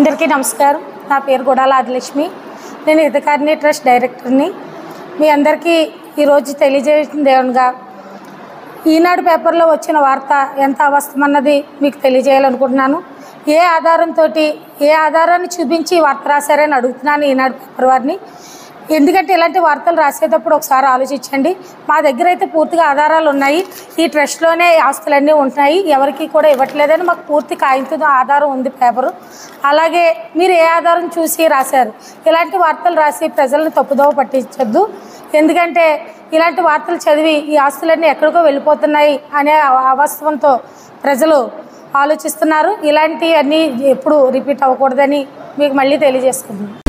అందరికీ నమస్కారం. నా పేరు గుడాల ఆదిలక్ష్మి. నేను హితకారిణి ట్రస్ట్ డైరెక్టర్ని. మీ అందరికీ ఈరోజు తెలియజేసింది ఏమనగా, ఈనాడు పేపర్లో వచ్చిన వార్త ఎంత అవాస్తవమన్నది మీకు తెలియజేయాలనుకుంటున్నాను. ఏ ఆధారాన్ని చూపించి వార్త రాశారని అడుగుతున్నాను ఈనాడు పేపర్ వారిని. ఎందుకంటే ఇలాంటి వార్తలు రాసేటప్పుడు ఒకసారి ఆలోచించండి. మా దగ్గర అయితే పూర్తిగా ఆధారాలు ఉన్నాయి. ఈ ట్రస్ట్లోనే ఆస్తులన్నీ ఉంటున్నాయి, ఎవరికి కూడా ఇవ్వట్లేదని మాకు పూర్తి కాగితం ఆధారం ఉంది, పేపరు. అలాగే మీరు ఏ ఆధారం చూసి రాశారు? ఇలాంటి వార్తలు రాసి ప్రజలను తప్పుదోవ పట్టించొద్దు. ఎందుకంటే ఇలాంటి వార్తలు చదివి ఈ ఆస్తులన్నీ ఎక్కడికో వెళ్ళిపోతున్నాయి అనే అవాస్తవంతో ప్రజలు ఆలోచిస్తున్నారు. ఇలాంటివన్నీ ఎప్పుడు రిపీట్ అవ్వకూడదని మీకు మళ్ళీ తెలియజేసుకుంటున్నాను.